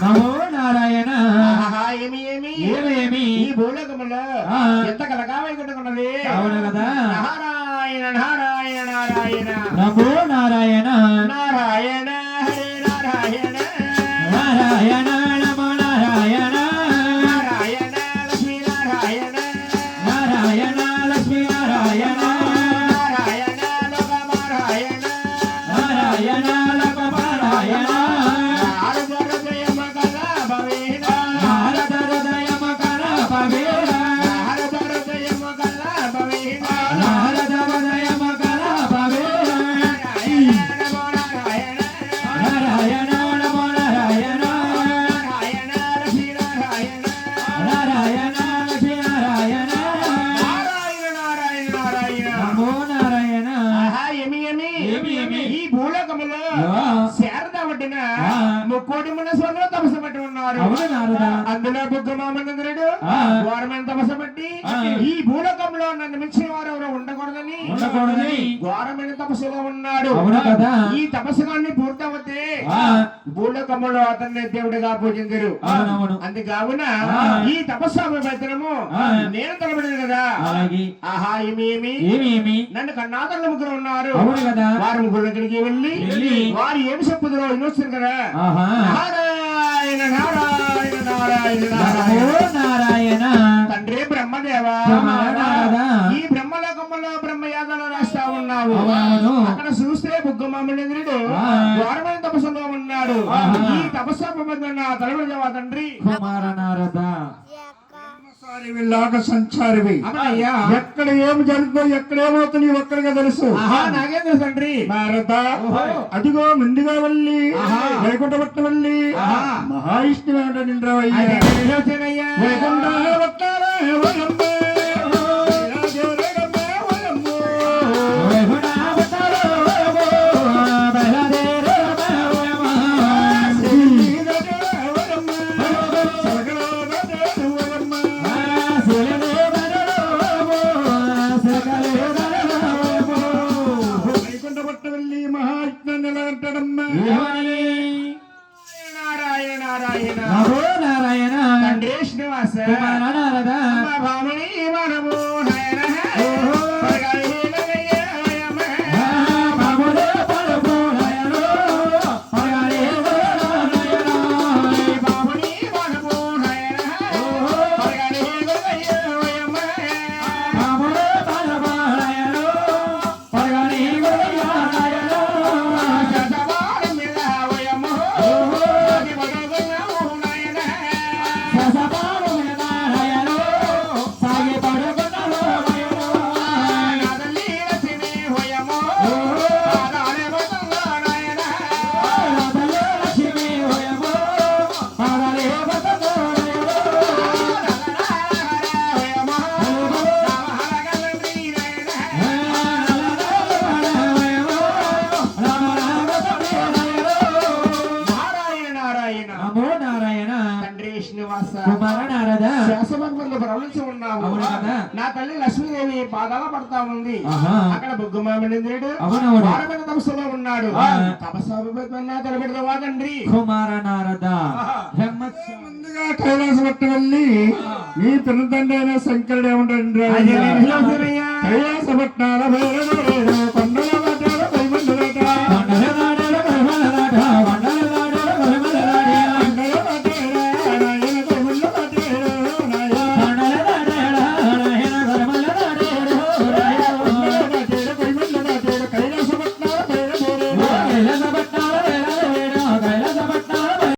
నమో నారాయణ ఏమి ఏమి ఏమేమి ఈ భూలోకములో ఎంత కలగా వైకుంఠమున్నది అవును కదా నారాయణ నారాయణ నారాయణ నమో నారాయణ నారాయణ హరే నారాయణ నారాయణ నమో నారాయణ నారాయణ లక్ష్మీ నారాయణ నారాయణ లక్ష్మీ నారాయణ నారాయణ లోకనారాయణ నారాయణ లోకనారాయణ నారద హృదయమ కళా భవేన నారద హృదయమ కళా భవేన నారద హృదయమ కళా భవేన నారద హృదయమ కళా భవేన నారాయణ నమో నారాయణ నారాయణ నమో నారాయణ నారాయణ లక్ష్మీ నారాయణ నారాయణ లక్ష్మీ నారాయణ నారాయణ నారాయణ నారాయణ నమో నారాయణ ఏమి ఏమి ఏమి ఏమి ఈ భూలోకములో శారద పట్టిన ముక్కోటి మునీశ్వరులు తపస్సు పట్టి ఉన్నారు అవును నారద అందులో బుగ్గమామనందరుడు ఘోరమైన తపస్సు పట్టి ఈ భూలోకంలో నన్ను మించిన వారు ఎవరు ఉండకూడదని ఘోరమైన తపస్సులో ఉన్నాడు అవును కదా ఈ తపస్సుగాన్ని పూర్తవుతే భూలోకంలో అతన్ని దేవుడిగా పూజించరు అవునవును అందుకావున ఈ తపస్సు అభిప్రాయము నేను తలబడింది కదా అలాగే ఆహా ఏమి ఏమి నన్ను కన్నాతలు ముగ్గురు ఉన్నారు అవును కదా వారి ముగ్గురు దగ్గరికి వెళ్ళి వారు ఏమి చెప్పుదురో వినొస్తుంది కదా ఆహా నారాయణ నారాయణ నారాయణ నమో నారాయణ తండ్రి బ్రహ్మదేవ నారద ఈ బ్రహ్మలోకములో బ్రహ్మయాగాలు రాస్తా ఉన్నావు అవునవును అక్కడ చూస్తే బుగ్గమామలేంద్రుడు ఘోరమైన తపస్సులో ఉన్నాడు ఈ తపస్సు తలబడిదేవా తండ్రి కుమార నారద లాగా సంచారివి అమ్మయ్యా ఎక్కడ ఏమి జరుగుతుందో ఎక్కడ ఏమవుతుంది ఒక్కడిగా తెలుసు నాకేం తెలుసు తండ్రి నారద అదిగో ముందుగా వెళ్ళి వైకుంఠపట్నం వెళ్ళి మహావిష్ణు వచ్చానయ్యా వైకుంఠ వైకుంఠపట్నం వెళ్ళి మహావిష్ణు నిలబెట్టడమ్మా నారాయణ నారాయణ నమో నారాయణ తండ్రి శ్రీనివాస కుమార నారద భామని మనము నాయన బాబులే పలుపు నాయనో పగారే నాయనో భామని మనము నాయన బాబులే పలుపు నాయనో పగారే నాయనో ససపాలు నాయనో సాగి పడుకున్నలో నాయనో రాధలే లక్ష్మీ హోయమో పాదలే బతతో నమో నారాయణ తండ్రి శ్రీనివాస కుమార నారద శాసభంలో ప్రవహించి ఉన్నావు అవును కదా. నా తల్లి లక్ష్మీదేవి పాదాల పడతా ఉంది ఆహా. అక్కడ బుగ్గమామేంద్రుడు అవునవును. వారమైన తపస్సులో ఉన్నాడు తపస్సు తలపెడతావా తండ్రి కుమార నారద బ్రహ్మత్స ముందుగా కైలాసపట్నం వెళ్ళి నీ పిన్న తండ్రి అయిన శంకరుడు ఏమంటాడు అదే నేను చూస్తున్నాయ్యా. కైలాసపట్నాల